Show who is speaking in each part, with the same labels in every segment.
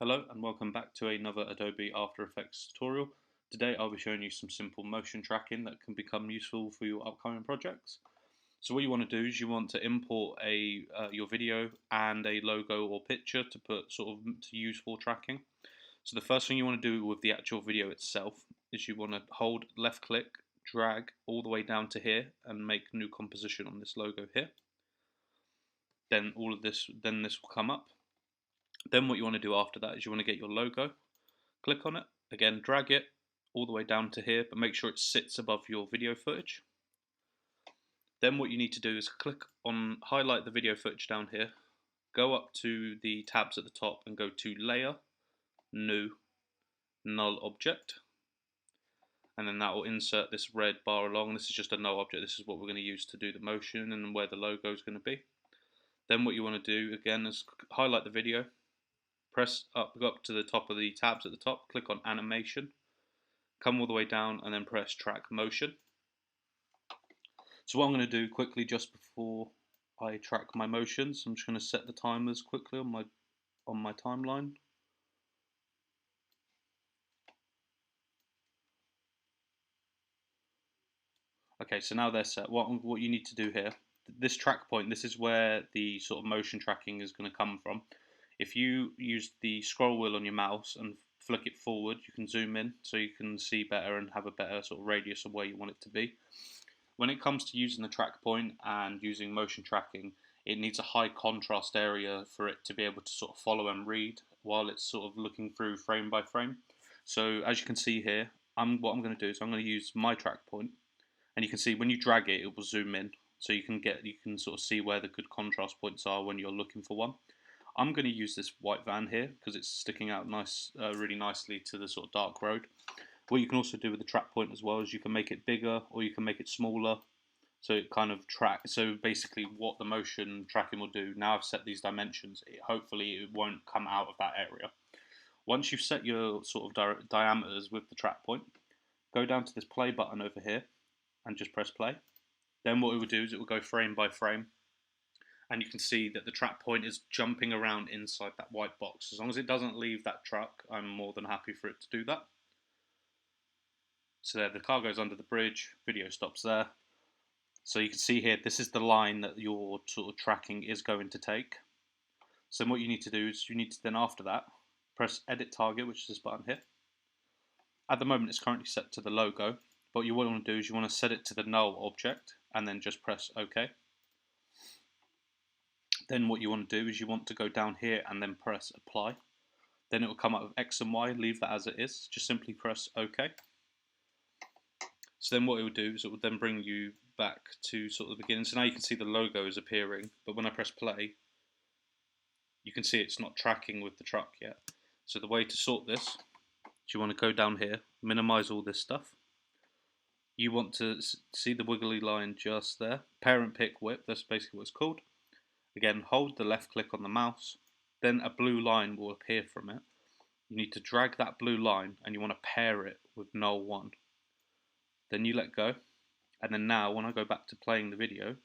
Speaker 1: Hello and welcome back to another Adobe After Effects tutorial. Today I'll be showing you some simple motion tracking that can become useful for your upcoming projects. So what you want to do is you want to import your video and a logo or picture to put to use for tracking. So the first thing you want to do with the actual video itself is you want to hold left click, drag all the way down to here and make new composition on this logo here. Then this will come up. Then what you want to do after that is you want to get your logo, click on it, again drag it all the way down to here, but make sure it sits above your video footage. Then what you need to do is highlight the video footage down here, go up to the tabs at the top and go to Layer, New, Null Object, and then that will insert this red bar along. This is just a null object, this is what we're going to use to do the motion and where the logo is going to be. Then what you want to do again is highlight the video, go up to the top of the tabs at the top, click on Animation, come all the way down and then press Track Motion. So what I'm going to do quickly just before I track my motions, I'm just going to set the timers quickly on my timeline. Okay, so now they're set. What you need to do here, this track point, this is where the sort of motion tracking is going to come from. If you use the scroll wheel on your mouse and flick it forward, you can zoom in so you can see better and have a better sort of radius of where you want it to be. When it comes to using the track point and using motion tracking, it needs a high contrast area for it to be able to sort of follow and read while it's sort of looking through frame by frame. So as you can see here, what I'm going to do is I'm going to use my track point, and you can see when you drag it, it will zoom in, so you can sort of see where the good contrast points are when you're looking for one. I'm going to use this white van here because it's sticking out really nicely to the sort of dark road. What you can also do with the track point as well is you can make it bigger or you can make it smaller, so it kind of so basically what the motion tracking will do, now I've set these dimensions, hopefully it won't come out of that area. Once you've set your sort of diameters with the track point, go down to this play button over here and just press play. Then what it will do is it will go frame by frame, and you can see that the track point is jumping around inside that white box. As long as it doesn't leave that truck, I'm more than happy for it to do that. So there, the car goes under the bridge, video stops there. So you can see here, this is the line that your sort of tracking is going to take. So what you need to do is you need to then after that, press Edit Target, which is this button here. At the moment it's currently set to the logo, but what you want to do is you want to set it to the null object and then just press OK. Then what you want to do is you want to go down here and then press Apply. Then it will come up with X and Y, leave that as it is, just simply press OK. So then what it will do is it will then bring you back to sort of the beginning. So now you can see the logo is appearing, but when I press play, you can see it's not tracking with the truck yet. So the way to sort this is you want to go down here, minimize all this stuff. You want to see the wiggly line just there, parent pick whip, that's basically what it's called. Again, hold the left click on the mouse, then a blue line will appear from it. You need to drag that blue line and you want to pair it with null 1. Then you let go, and then now when I go back to playing the video,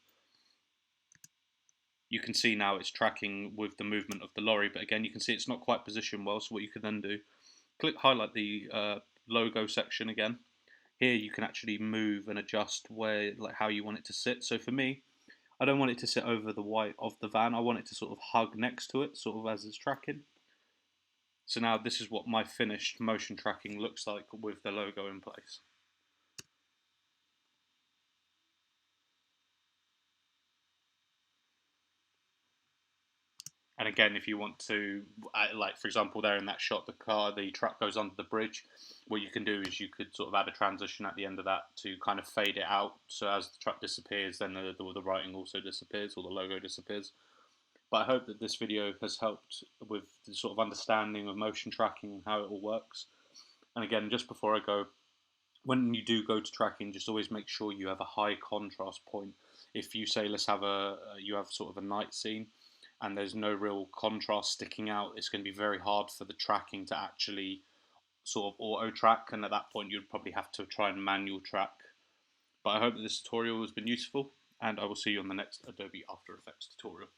Speaker 1: you can see now it's tracking with the movement of the lorry, but again you can see it's not quite positioned well, so what you can then do, highlight the logo section again. Here you can actually move and adjust how you want it to sit. So for me, I don't want it to sit over the white of the van, I want it to sort of hug next to it, sort of as it's tracking. So now this is what my finished motion tracking looks like with the logo in place. And again, if you want to, like for example there in that shot, the truck goes under the bridge, what you can do is you could sort of add a transition at the end of that to kind of fade it out, so as the truck disappears, then the writing also disappears, or the logo disappears. But I hope that this video has helped with the sort of understanding of motion tracking and how it all works. And again, just before I go, when you do go to tracking, just always make sure you have a high contrast point. If you say, you have sort of a night scene, and there's no real contrast sticking out, it's going to be very hard for the tracking to actually sort of auto track, and at that point you'd probably have to try and manual track. But I hope that this tutorial has been useful, and I will see you on the next Adobe After Effects tutorial.